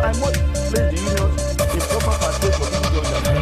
I must place the unions in proper pathway for them to join them.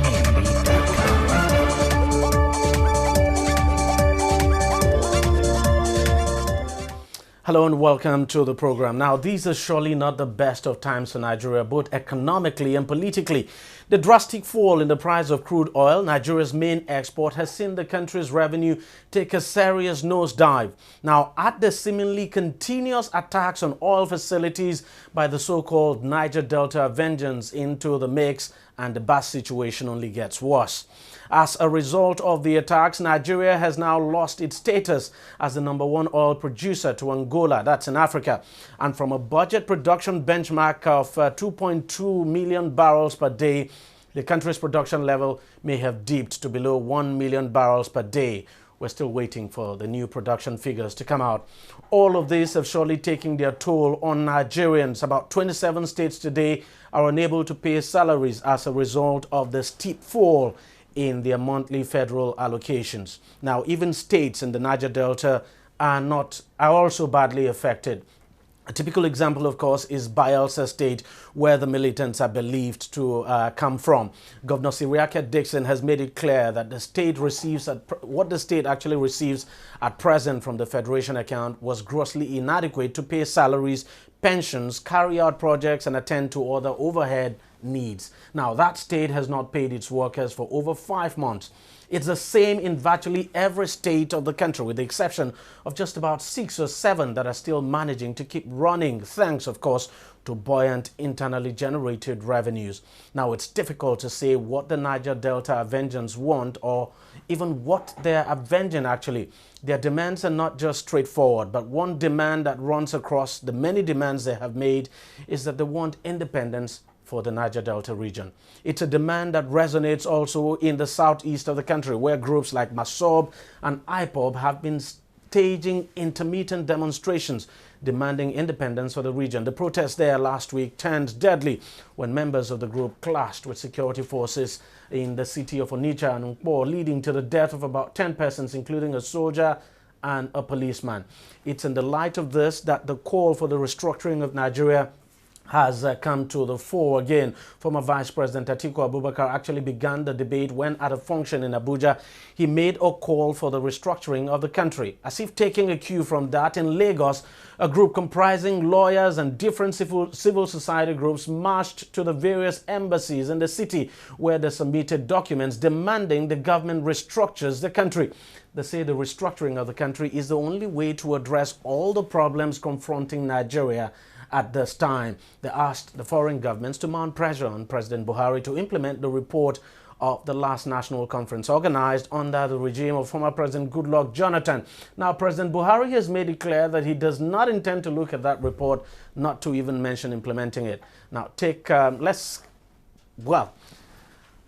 Hello and welcome to the program. Now, these are surely not the best of times for Nigeria, both economically and politically. The drastic fall in the price of crude oil, Nigeria's main export, has seen the country's revenue take a serious nosedive. Now, add the seemingly continuous attacks on oil facilities by the so-called Niger Delta vengeance into the mix, and the bad situation only gets worse. As a result of the attacks, Nigeria has now lost its status as the #1 oil producer to Angola, that's in Africa. And from a budget production benchmark of 2.2 million barrels per day, the country's production level may have dipped to below 1 million barrels per day. We're still waiting for the new production figures to come out. All of this have surely taken their toll on Nigerians. About 27 states today are unable to pay salaries as a result of the steep fall in their monthly federal allocations. Now, even states in the Niger Delta are also badly affected. A typical example, of course, is Bayelsa State, where the militants are believed to come from. Governor Siriake Dixon has made it clear that the state receives what the state actually receives at present from the Federation account was grossly inadequate to pay salaries, pensions, carry out projects, and attend to other overhead needs. Now, that state has not paid its workers for over 5 months. It's the same in virtually every state of the country, with the exception of just about 6 or 7 that are still managing to keep running, thanks, of course, to buoyant internally generated revenues. Now, it's difficult to say what the Niger Delta vengeance want or even what they're avenging, actually. Their demands are not just straightforward, but one demand that runs across the many demands they have made is that they want independence for the Niger Delta region. It's a demand that resonates also in the southeast of the country, where groups like MASOB and IPOB have been staging intermittent demonstrations demanding independence for the region. The protests there last week turned deadly when members of the group clashed with security forces in the city of Onitsha and Nkpo, leading to the death of about 10 persons, including a soldier and a policeman. It's in the light of this that the call for the restructuring of Nigeria has come to the fore again. Former Vice President Atiku Abubakar actually began the debate when, at a function in Abuja, he made a call for the restructuring of the country. As if taking a cue from that, in Lagos, a group comprising lawyers and different civil society groups marched to the various embassies in the city where they submitted documents demanding the government restructures the country. They say the restructuring of the country is the only way to address all the problems confronting Nigeria at this time. They asked the foreign governments to mount pressure on President Buhari to implement the report of the last national conference organized under the regime of former President Goodluck Jonathan. Now, President Buhari has made it clear that he does not intend to look at that report, not to even mention implementing it. Now,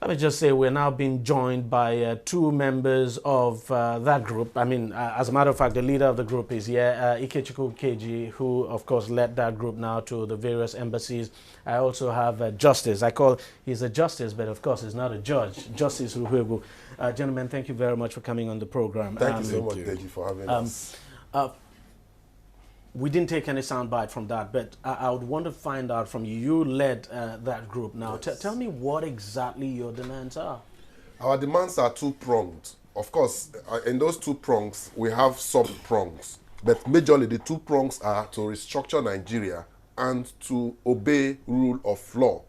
let me just say we're now being joined by 2 members of that group. I mean, as a matter of fact, the leader of the group is here, Ikechukwu Keji, who, of course, led that group now to the various embassies. I also have Justice. He's a justice, but of course, he's not a judge. Justice Ruhwegu. Gentlemen, thank you very much for coming on the program. Thank you so much, DEJI, for having us. We didn't take any soundbite from that, but I would want to find out from you. You led that group now. Yes. Tell me what exactly your demands are. Our demands are 2-pronged. Of course, in those 2 prongs, we have sub-prongs. But majorly, the 2 prongs are to restructure Nigeria and to obey rule of law.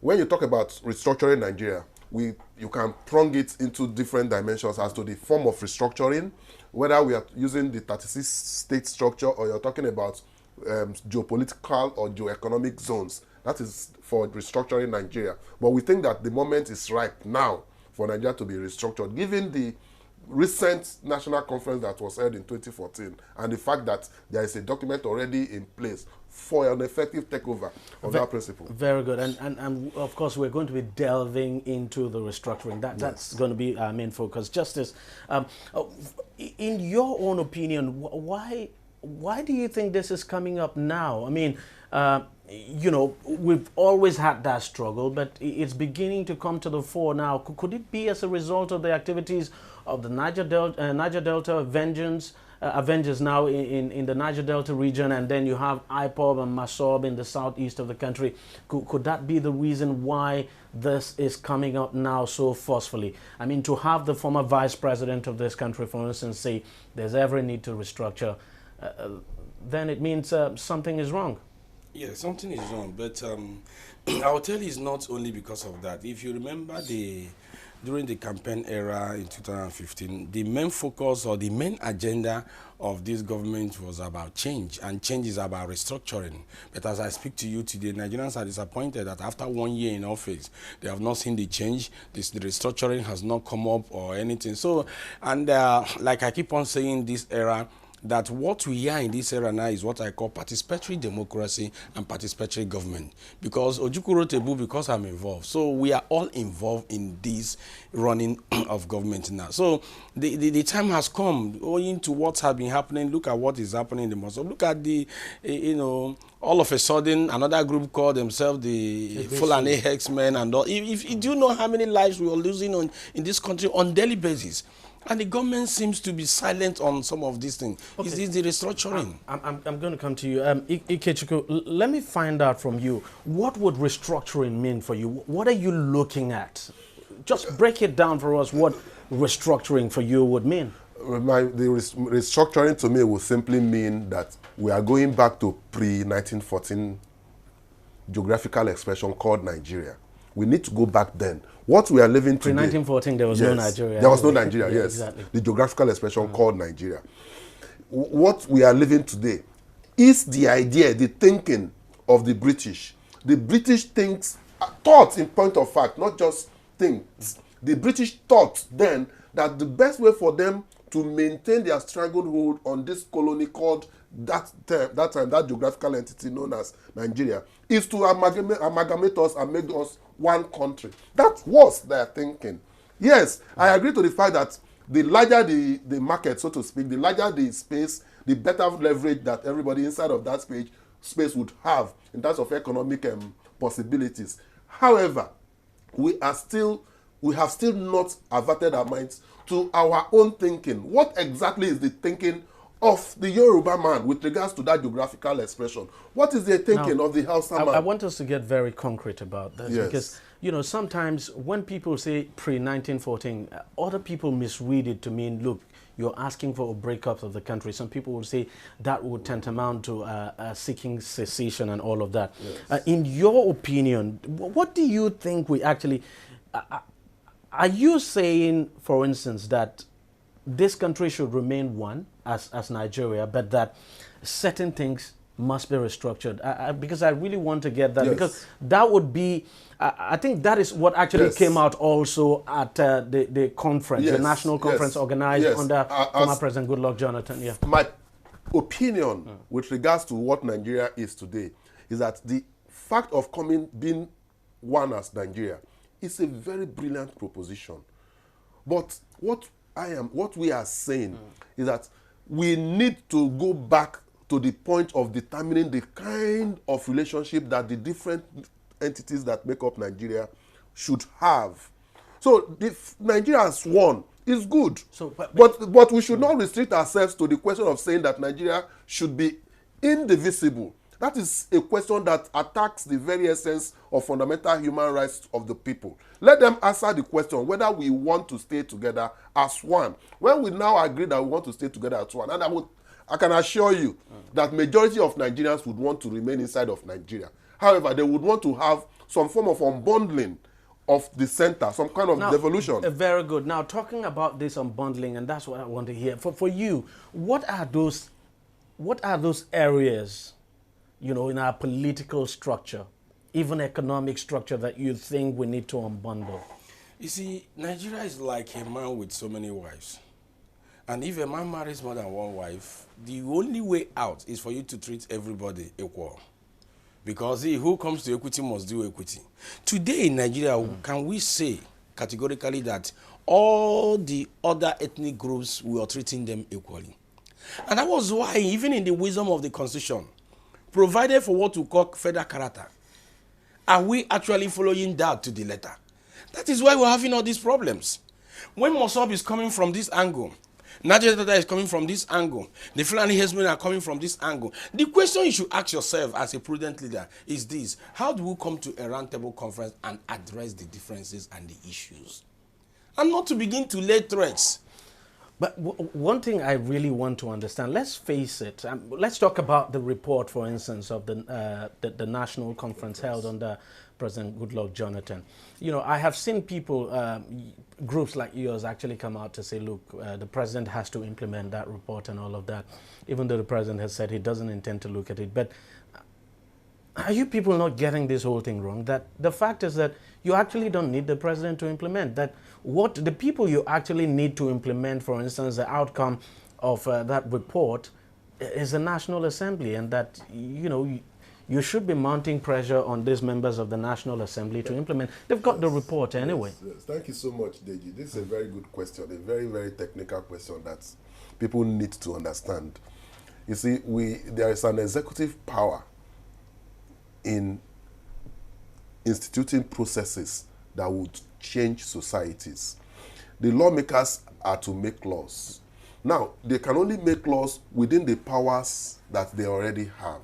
When you talk about restructuring Nigeria, you can prong it into different dimensions as to the form of restructuring, whether we are using the 36 state structure or you're talking about geopolitical or geoeconomic zones. That is for restructuring Nigeria. But we think that the moment is ripe now for Nigeria to be restructured, given the recent national conference that was held in 2014 and the fact that there is a document already in place for an effective takeover of that principle. Very good. And of course, we're going to be delving into the restructuring. That's going to be our main focus. Justice, in your own opinion, why do you think this is coming up now? I mean, you know, we've always had that struggle, but it's beginning to come to the fore now. Could it be as a result of the activities of the Niger Delta Avengers now in the Niger Delta region, and then you have IPOB and MASOB in the southeast of the country? Could that be the reason why this is coming up now so forcefully? I mean, to have the former vice president of this country, for instance, say there's every need to restructure, then it means something is wrong. Yeah, something is wrong, but I'll tell you it's not only because of that. If you remember during the campaign era in 2015, the main focus or the main agenda of this government was about change, and change is about restructuring. But as I speak to you today, Nigerians are disappointed that after 1 year in office, they have not seen the change. The restructuring has not come up or anything. So, and like I keep on saying, this era, that what we are in this era now is what I call participatory democracy and participatory government. Because Ojukwu wrote a book because I'm involved. So we are all involved in this running of government now. So the time has come, owing to what has been happening. Look at what is happening in the Muslim. Look at the, you know, all of a sudden another group called themselves the Fulani X-Men and all. If do you know how many lives we are losing in this country on daily basis? And the government seems to be silent on some of these things. Okay. Is this the restructuring? I'm going to come to you. Ikechukwu, let me find out from you, what would restructuring mean for you? What are you looking at? Just break it down for us, what restructuring for you would mean. Restructuring to me would simply mean that we are going back to pre-1914 geographical expression called Nigeria. We need to go back then. What we are living today... Pre-1914, there was no Nigeria. There was no Nigeria, yes. Exactly. The geographical expression called Nigeria. What we are living today is the idea, the thinking of the British. The British thought in point of fact, not just things. The British thought then that the best way for them to maintain their stranglehold on this colony called that geographical entity known as Nigeria is to amalgamate us and make us one country. That was their thinking. Yes, I agree to the fact that the larger the market, so to speak, the larger the space, the better leverage that everybody inside of that space would have in terms of economic possibilities. However, we have still not averted our minds to our own thinking. What exactly is the thinking of the Yoruba man with regards to that geographical expression? What is the thinking of the Hausa man? I want us to get very concrete about this, yes. Because, you know, sometimes when people say pre-1914, other people misread it to mean, look, you're asking for a breakup of the country. Some people will say that would tantamount to seeking secession and all of that. Yes. In your opinion, what do you think we actually... are you saying, for instance, that this country should remain one as Nigeria, but that certain things must be restructured? Because I really want to get that, yes. Because that would be, I think that is what actually yes. came out also at the conference, yes. the national conference yes. organized yes. under former President Goodluck Jonathan. Yeah. My opinion with regards to what Nigeria is today is that the fact of being one as Nigeria is a very brilliant proposition. But what we are saying is that we need to go back to the point of determining the kind of relationship that the different entities that make up Nigeria should have. So if Nigeria as one is good, so, but we should not restrict ourselves to the question of saying that Nigeria should be indivisible. That is a question that attacks the very essence of fundamental human rights of the people. Let them answer the question whether we want to stay together as one. When we now agree that we want to stay together as one, and I can assure you that majority of Nigerians would want to remain inside of Nigeria. However, they would want to have some form of unbundling of the center, some kind of devolution. Very good. Now, talking about this unbundling, and that's what I want to hear. For you, what are those areas, you know, in our political structure, even economic structure, that you think we need to unbundle? You see, Nigeria is like a man with so many wives. And if a man marries more than one wife, the only way out is for you to treat everybody equal. Because he who comes to equity must do equity. Today in Nigeria, can we say categorically that all the other ethnic groups, we are treating them equally? And that was why, even in the wisdom of the Constitution, provided for what we call federal character. Are we actually following that to the letter? That is why we're having all these problems. When Mossab is coming from this angle, Niger Delta is coming from this angle, the Fulani herdsmen are coming from this angle. The question you should ask yourself as a prudent leader is this: how do we come to a roundtable conference and address the differences and the issues? And not to begin to lay threats. But one thing I really want to understand, let's face it, let's talk about the report, for instance, of the national conference held under President Goodluck Jonathan. You know, I have seen people, groups like yours actually come out to say, look, the president has to implement that report and all of that, even though the president has said he doesn't intend to look at it. But are you people not getting this whole thing wrong? That the fact is that you actually don't need the president to implement that. What the people you actually need to implement, for instance, the outcome of that report is the National Assembly, and that, you know, you should be mounting pressure on these members of the National Assembly to implement. They've got the report anyway. Yes. Thank you so much, Deji. This is a very good question, a very, very technical question that people need to understand. You see, there is an executive power in instituting processes that would change societies. The lawmakers are to make laws. Now, they can only make laws within the powers that they already have.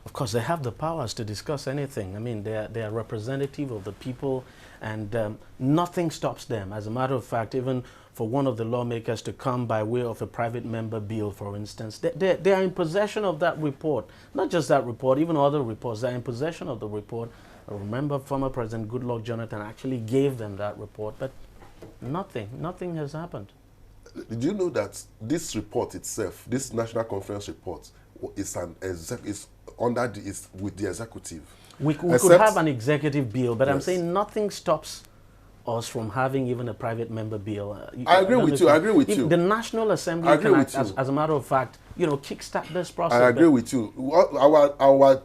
Of course, they have the powers to discuss anything. I mean, they are representative of the people, and nothing stops them. As a matter of fact, even for one of the lawmakers to come by way of a private member bill, for instance, they are in possession of that report. Not just that report, even other reports. They're in possession of the report. I remember former President Goodluck Jonathan actually gave them that report, but nothing has happened. Did you know that this report itself, this National Conference report, is with the executive? We could have an executive bill, but yes. I'm saying nothing stops us from having even a private member bill. I agree with you. The National Assembly can, as a matter of fact, you know, kickstart this process. I agree with you. Our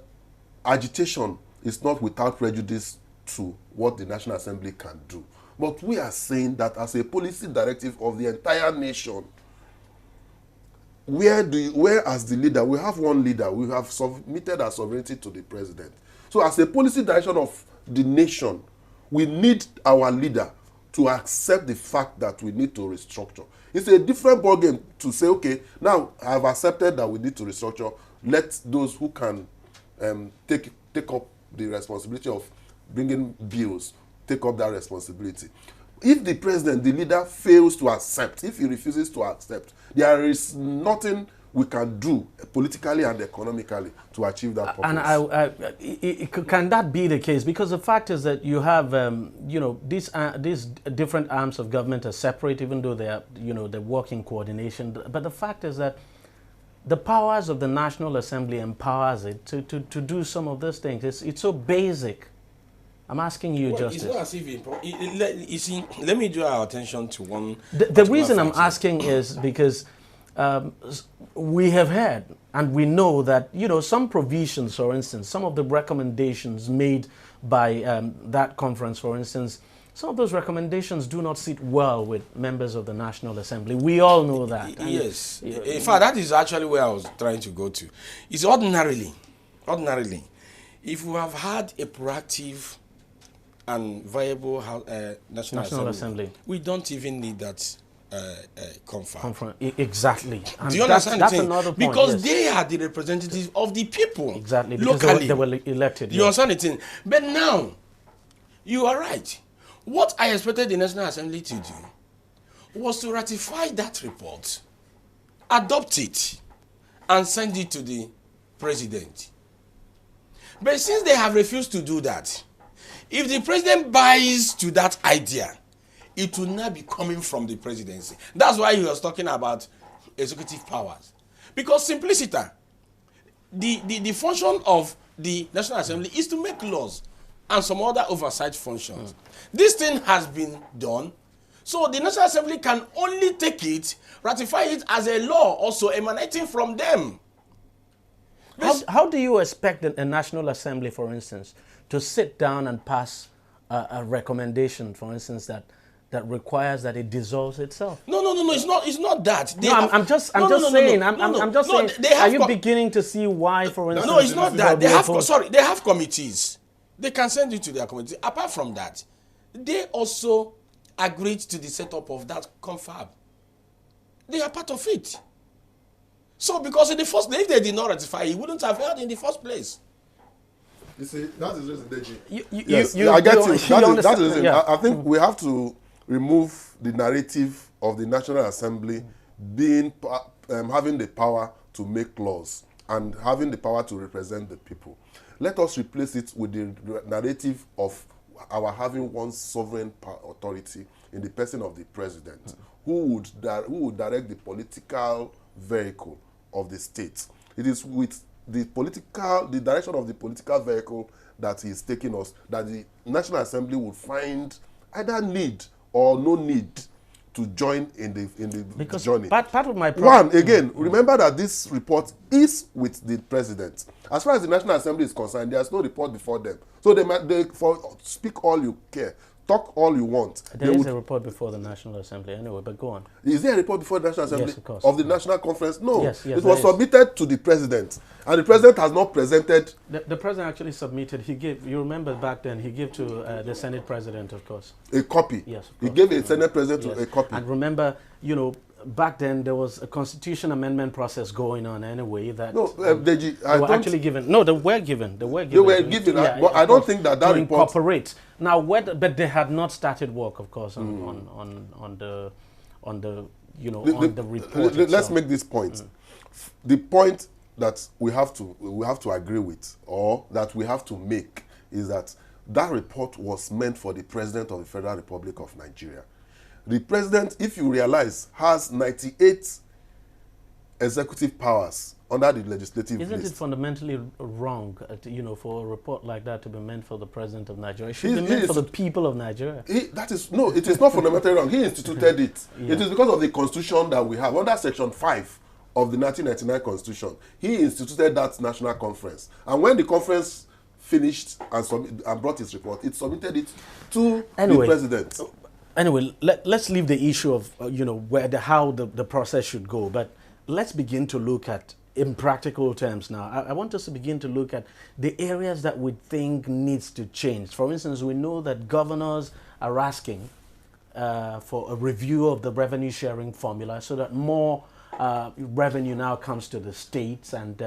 agitation is not without prejudice to what the National Assembly can do. But we are saying that as a policy directive of the entire nation, where as the leader, we have one leader, we have submitted our sovereignty to the president. So as a policy direction of the nation, we need our leader to accept the fact that we need to restructure. It's a different ballgame to say, okay, now I've accepted that we need to restructure. Let those who can take up the responsibility of bringing bills take up that responsibility. If the president, the leader, fails to accept, if he refuses to accept, there is nothing we can do politically and economically to achieve that purpose. And can that be the case? Because the fact is that you have, you know, these different arms of government are separate, even though they are, you know, they work in coordination. But the fact is that the powers of the National Assembly empowers it to do some of these things. It's so basic. I'm asking you, Justice. It's not as if you see, let me draw our attention to one. The reason I'm asking is because we have heard and we know that, you know, some provisions, for instance, some of the recommendations made by that conference, for instance, some of those recommendations do not sit well with members of the National Assembly. We all know that. Yes. In fact, that is actually where I was trying to go to. It's ordinarily, if we have had a proactive and viable National Assembly, we don't even need that conference. Exactly. And do you understand the thing? Another point, because yes. They are the representatives of the people. Exactly. Because locally. They were elected. You understand the thing? But now, you are right. What I expected the National Assembly to do was to ratify that report, adopt it, and send it to the president. But since they have refused to do that, if the president buys to that idea, it will not be coming from the presidency. That's why he was talking about executive powers. Because simplicity, the function of the National Assembly is to make laws and some other oversight functions. This thing has been done, so the National Assembly can only take it, ratify it as a law also emanating from them. How do you expect a National Assembly, for instance, to sit down and pass a recommendation, for instance, that that requires that it dissolves itself. No. It's not that. I'm just saying. I'm just saying. Are you beginning to see why, for instance? No, it's not that. They have committees. They can send you to their committee. Apart from that, they also agreed to the setup of that confab. They are part of it. So, because in the first place, if they did not ratify, he wouldn't have held in the first place. You see, that is reason, DEJI. Yes, I get you. That is reason. Yeah. I think we have to remove the narrative of the National Assembly being having the power to make laws and having the power to represent the people. Let us replace it with the narrative of our having one sovereign authority in the person of the president, who would direct the political vehicle of the state. It is with the direction of the political vehicle that he is taking us, that the National Assembly will find either need or no need to join in the journey. Part of my problem. One, again, remember that this report is with the president. As far as the National Assembly is concerned, there's no report before them. So they speak all you care, talk all you want. There is a report before the National Assembly anyway, but go on. Is there a report before the National Assembly? Yes, of course. Of the National Conference? No. Yes, it was submitted to the president, and the president has not presented. The president actually submitted. You remember back then, he gave to the Senate president, of course. A copy. Yes. He gave a Senate president a copy. And remember, back then there was a constitution amendment process going on anyway. That no, DEJI, they were actually given. No, they were given. They were given. Yeah, but I don't think that report incorporate now. But they had not started work, of course, on the report. Let's make this point. The point that we have to agree with, or that we have to make, is that report was meant for the President of the Federal Republic of Nigeria. The president, if you realize, has 98 executive powers under the legislative list. Isn't it fundamentally wrong, for a report like that to be meant for the president of Nigeria? It should be meant for the people of Nigeria. It is not fundamentally wrong. He instituted it. Yeah. It is because of the constitution that we have. Under Section 5 of the 1999 Constitution, he instituted that national conference. And when the conference finished and brought his report, it submitted it to the president. Anyway, let's leave the issue of how the process should go, but let's begin to look at, in practical terms now, I want us to begin to look at the areas that we think needs to change. For instance, we know that governors are asking for a review of the revenue sharing formula so that more revenue now comes to the states and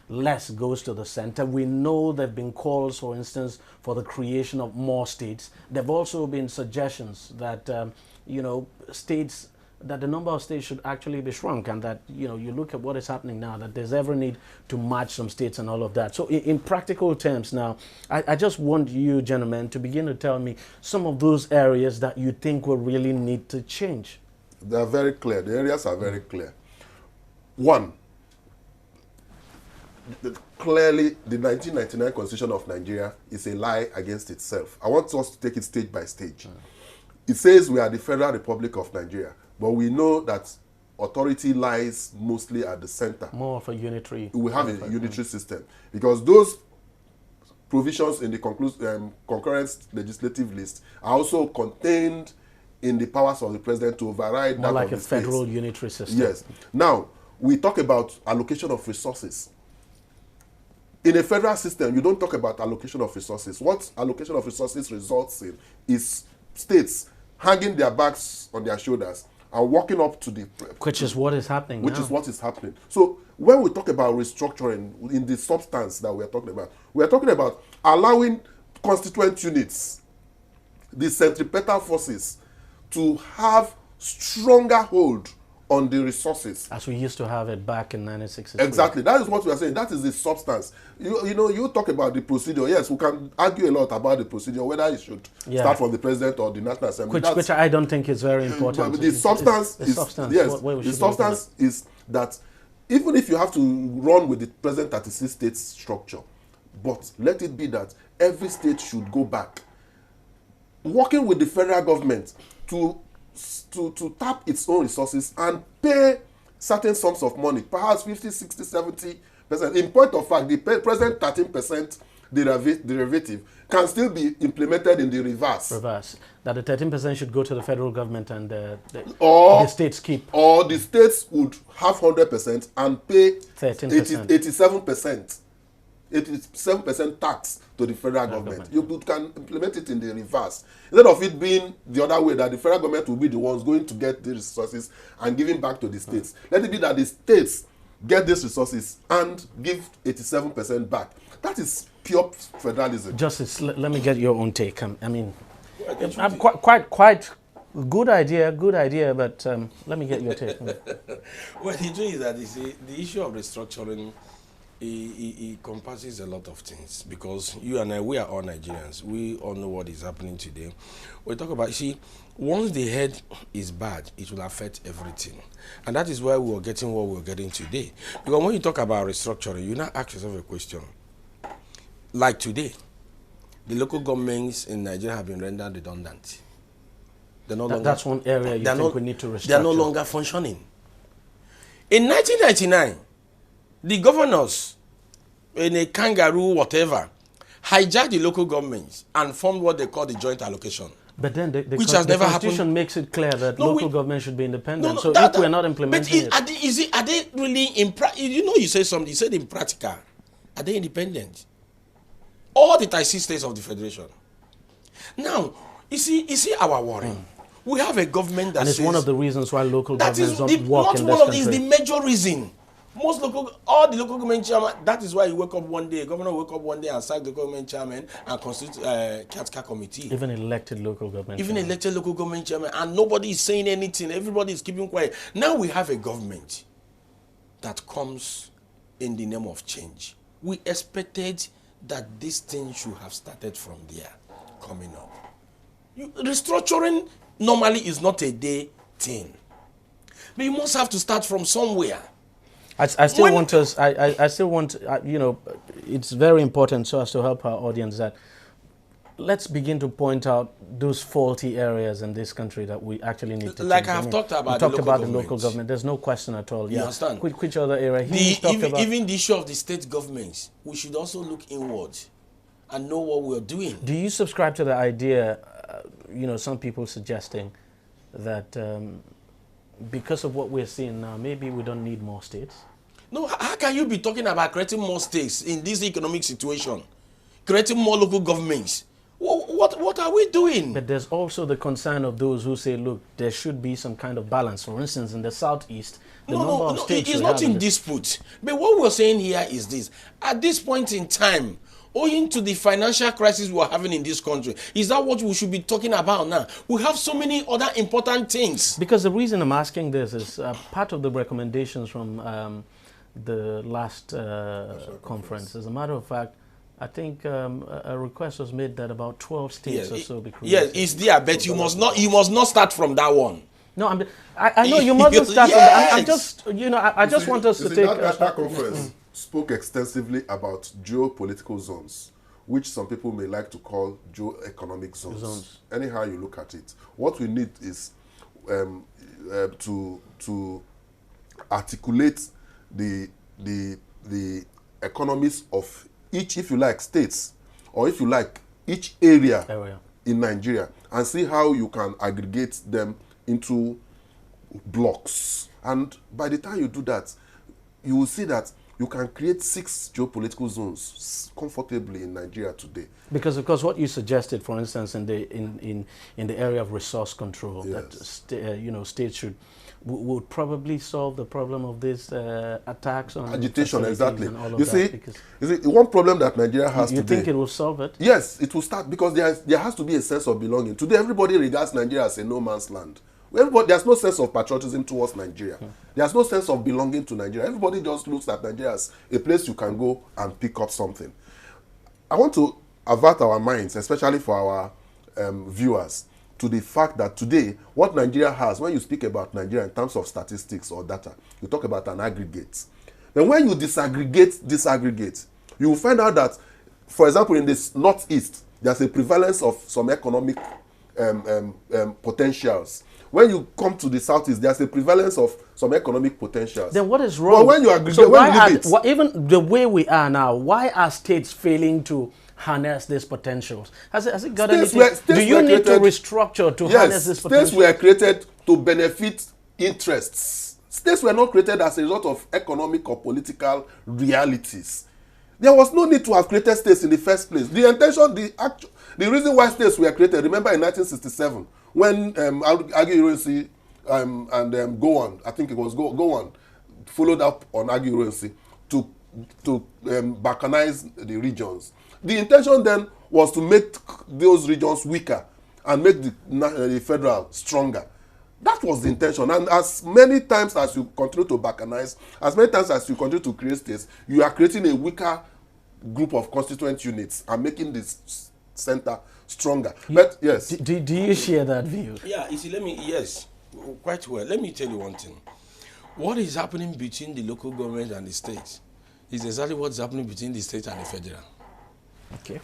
less goes to the center. We know there have been calls, for instance, for the creation of more states. There have also been suggestions that, states, that the number of states should actually be shrunk, and that, you look at what is happening now, that there's every need to merge some states and all of that. So in practical terms now, I just want you gentlemen to begin to tell me some of those areas that you think will really need to change. They are very clear. The areas are very clear. One, clearly, the 1999 Constitution of Nigeria is a lie against itself. I want us to take it stage by stage. It says we are the Federal Republic of Nigeria, but we know that authority lies mostly at the center. More of a unitary. We have a unitary system, because those provisions in the concurrent legislative list are also contained in the powers of the president to override more that like of a the federal states. unitary system. Yes. Now, we talk about allocation of resources. In a federal system, you don't talk about allocation of resources. What allocation of resources results in is states hanging their bags on their shoulders and walking up to the... Which is what is happening Which now. is what is happening. So when we talk about restructuring in the substance that we are talking about allowing constituent units, the centripetal forces, to have stronger hold on the resources. As we used to have it back in 1963. Exactly. That is what we are saying. That is the substance. You talk about the procedure. Yes, we can argue a lot about the procedure, whether it should start from the president or the National Assembly. Which I don't think is very important. But the substance is that even if you have to run with the present 36 state structure, but let it be that every state should go back, working with the federal government to tap its own resources and pay certain sums of money, perhaps 50, 60, 70%. In point of fact, the present 13%, derivative can still be implemented in the reverse. That the 13% should go to the federal government and Or the states keep. Or the states would have 100% and pay 13%. 87%. 87% tax to the federal government. You can implement it in the reverse. Instead of it being the other way, that the federal government will be the ones going to get the resources and giving back to the states. Let it be that the states get these resources and give 87% back. That is pure federalism. Justice, let me get your own take. I mean, I'm quite good idea, but let me get your take. Well, the truth is that the issue of restructuring it encompasses a lot of things, because you and I, we are all Nigerians. We all know what is happening today. We talk about, once the head is bad, it will affect everything. And that is why we are getting what we are getting today. Because when you talk about restructuring, you now ask yourself a question. Like today, the local governments in Nigeria have been rendered redundant. They're no longer, that's one area you think we need to restructure. They're no longer functioning. In 1999, the governors, in a kangaroo whatever, hijacked the local governments and formed what they call the joint allocation. But then the never Constitution happened. Makes it clear that local government should be independent. So if we're not implementing but are they really you say something, you said in practical, are they independent? All the 36 states of the federation. Now, you see our worry. We have a government that, and it's says, one of the reasons why local governments don't work in this country. Not one of these, the major reason. All the local government chairman, that is why you wake up one day, governor wake up one day and sack the government chairman and constitute a caretaker committee. Even elected local government elected local government chairman, and nobody is saying anything. Everybody is keeping quiet. Now we have a government that comes in the name of change. We expected that this thing should have started from there, coming up. Restructuring normally is not a day thing, but you must have to start from somewhere. I still want us. I still want. It's very important so as to help our audience that let's begin to point out those faulty areas in this country that we actually need to change. Like I've talked about, the local government. There's no question at all. You understand? Which other area? Even the issue of the state governments, we should also look inward and know what we're doing. Do you subscribe to the idea? Some people suggesting that. Because of what we're seeing now, maybe we don't need more states. No, how can you be talking about creating more states in this economic situation? Creating more local governments? What are we doing? But there's also the concern of those who say, look, there should be some kind of balance. For instance, in the southeast, the number of states it's not in dispute. But what we're saying here is this. At this point in time, owing to the financial crisis we're having in this country, is that what we should be talking about now? We have so many other important things. Because the reason I'm asking this is part of the recommendations from the last conference. As a matter of fact, I think a request was made that about 12 states or so be created. Yes, it's there, but you must not start from that one. No, I know you mustn't start from that. I'm just, I just want us to take... That conference spoke extensively about geopolitical zones, which some people may like to call geo-economic zones. Anyhow you look at it. What we need is to articulate the economies of each, if you like, states, or if you like, each area in Nigeria, and see how you can aggregate them into blocks. And by the time you do that, you will see that you can create 6 geopolitical zones comfortably in Nigeria today. Because, of course, what you suggested, for instance, in the area of resource control, that states would probably solve the problem of this attacks on agitation. Exactly. And all of you see, one problem that Nigeria has today. You think it will solve it? Yes, it will start, because there has to be a sense of belonging. Today, everybody regards Nigeria as a no man's land. There's no sense of patriotism towards Nigeria. There's no sense of belonging to Nigeria. Everybody just looks at Nigeria as a place you can go and pick up something. I want to avert our minds, especially for our viewers, to the fact that today, what Nigeria has, when you speak about Nigeria in terms of statistics or data, you talk about an aggregate. Then when you disaggregate, you will find out that, for example, in the northeast, there's a prevalence of some economic potentials, when you come to the southeast, there's a prevalence of some economic potentials. Then what is wrong? But when you aggregate, so when you leave it, even the way we are now, why are states failing to harness these potentials? Has it got anything? Do you need to restructure to harness this potential? States were created to benefit interests. States were not created as a result of economic or political realities. There was no need to have created states in the first place. The intention, the reason why states were created, remember in 1967, when Agui-Ironsi and Go On, I think it was Go On, followed up on Agui-Ironsi to balkanize the regions. The intention then was to make those regions weaker and make the federal stronger. That was the intention. And as many times as you continue to balkanize, as many times as you continue to create states, you are creating a weaker group of constituent units and making this center stronger. But yes. Do you share that view? Yeah, you see, yes, quite well. Let me tell you one thing. What is happening between the local government and the states is exactly what's happening between the state and the federal. Okay.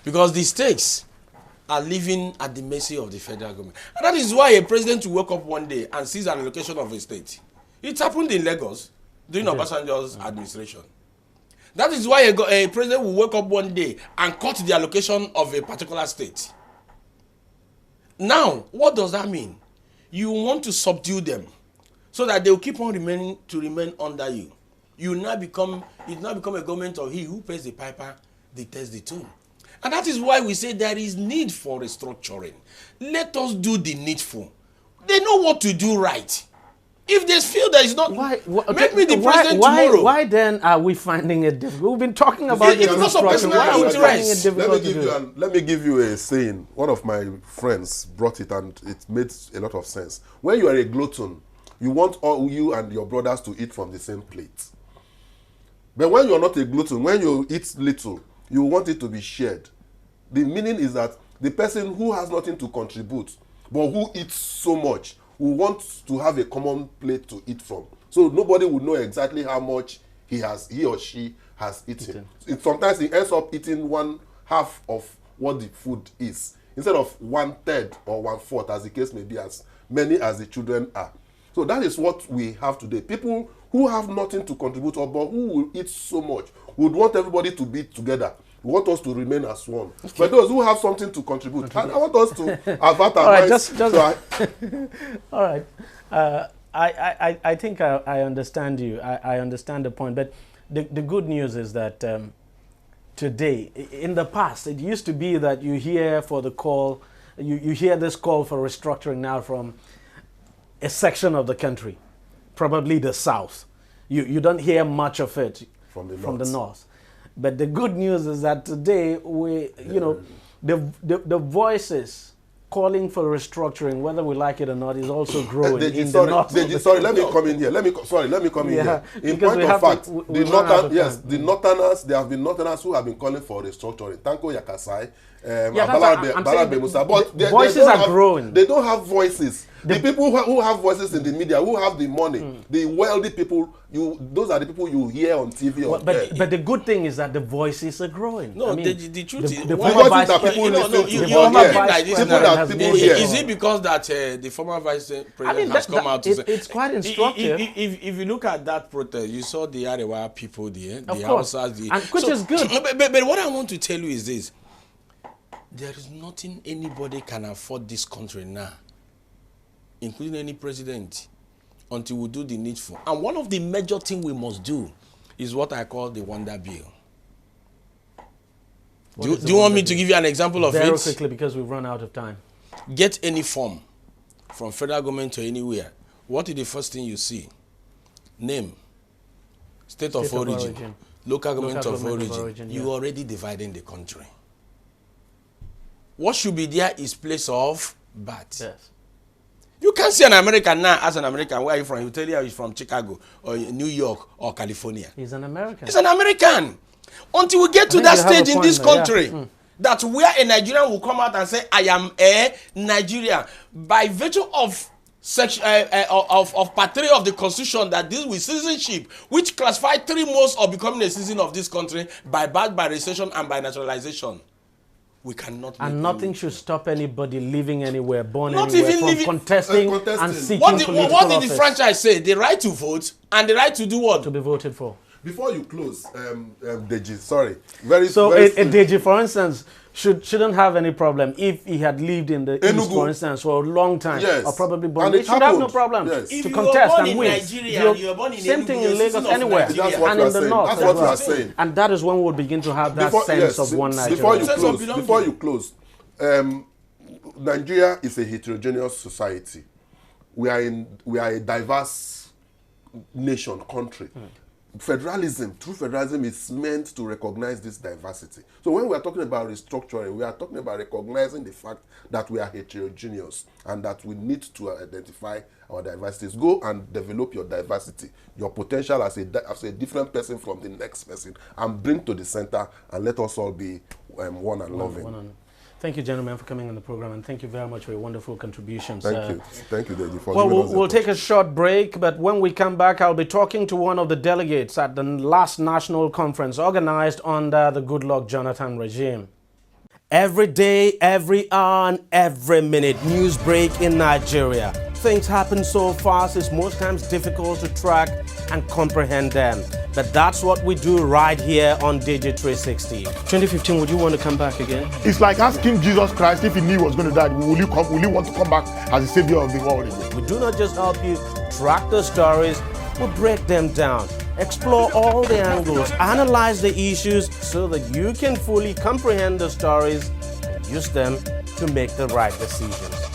Because the states are living at the mercy of the federal government. And that is why a president will wake up one day and sees an allocation of a state. It happened in Lagos during Obasanjo's administration. That is why a president will wake up one day and cut the allocation of a particular state. Now, what does that mean? You want to subdue them so that they will keep on remain under you. It now become a government of he who pays the piper, dictates the tune. And that is why we say there is need for restructuring. Let us do the needful. They know what to do right. If they feel there is not, make me the president tomorrow. Why then are we finding it difficult? We've been talking about it. Because of personal interest. Let me give you a saying. One of my friends brought it and it made a lot of sense. When you are a glutton, you want all you and your brothers to eat from the same plate. But when you are not a glutton, when you eat little, you want it to be shared. The meaning is that the person who has nothing to contribute, but who eats so much, who wants to have a common plate to eat from. So nobody would know exactly how much he or she has eaten. Sometimes he ends up eating 1/2 of what the food is, instead of 1/3 or 1/4, as the case may be, as many as the children are. So that is what we have today. People who have nothing to contribute, but who will eat so much, would want everybody to be together. We want us to remain as one. Okay. But those who have something to contribute, I want us to avert our minds. All right. I think I understand you. I understand the point. But the good news is that today, in the past, it used to be that you hear for the call, you hear this call for restructuring now from a section of the country, probably the south. You don't hear much of it from the north. But the good news is that today the voices calling for restructuring, whether we like it or not, is also growing in the north. Let me come in here. Let me come in here. In point of fact, the northerners, there have been northerners who have been calling for restructuring. Tanko Yakasai, Balabe Musa, but voices are growing. They don't have voices. The people who have voices in the media, who have the money, the wealthy people, those are the people you hear on TV. But the good thing is that the voices are growing. No, the truth is, the voices that people listen to. Is it because that the former vice president has come out to say? It's quite instructive. If you look at that protest, you saw the Arewa people there, the Hausas, which is good. But what I want to tell you is this: there is nothing anybody can afford this country now, including any president, until we do the needful. And one of the major things we must do is what I call the Wonder Bill. Do you want me to give you an example of it? Very quickly, because we've run out of time. Get any form from federal government to anywhere. What is the first thing you see? Name, state of origin, local government of origin. You are already dividing the country. What should be there is place of birth. Yes. You can't see an American now as an American. Where are you from? He'll tell you he's from Chicago or New York or California. He's an American. He's an American. Until we get to that stage in this country, that where a Nigerian will come out and say, I am a Nigerian. By virtue of part 3 of the Constitution that deals with citizenship, which classify 3 modes of becoming a citizen of this country: by birth, by registration, and by naturalization. we cannot. And nothing should stop anybody living anywhere, born Not anywhere, even from living- contesting contesting. and seeking What did political the office franchise say? The right to vote and the right to do what? to be voted for. Before you close, Deji, sorry. Very So very a DEJI, for instance, shouldn't have any problem if he had lived in the East, Enugu. for instance, for a long time, Yes. or probably born. And They it should have no happened. problem Yes. If to you were contest born and in win. Nigeria and you were born in Same Enugu, thing you're in a Lagos, citizen of anywhere, Nigeria. That's what and we in are the saying. north That's as what we well. are saying. And that is when we'll begin to have that sense of one Nigeria. Before you close, Nigeria is a heterogeneous society. We are a diverse nation, country. True federalism is meant to recognize this diversity. So when we are talking about restructuring, we are talking about recognizing the fact that we are heterogeneous and that we need to identify our diversities. Go and develop your diversity, your potential as a different person from the next person, and bring to the center, and let us all be one and loving. Thank you, gentlemen, for coming on the program, and thank you very much for your wonderful contributions. Thank you. Thank you, Deji, for Well, giving us the we'll take a short break, but when we come back, I'll be talking to one of the delegates at the last national conference organized under the Goodluck Jonathan regime. Every day, every hour, and every minute, news break in Nigeria. Things happen so fast, it's most times difficult to track and comprehend them. But that's what we do right here on DEJI360. 2015, would you want to come back again? It's like asking Jesus Christ if he knew he was going to die, will you want to come back as the savior of the world again? We do not just help you track the stories, we break them down, explore all the angles, analyze the issues so that you can fully comprehend the stories and use them to make the right decisions.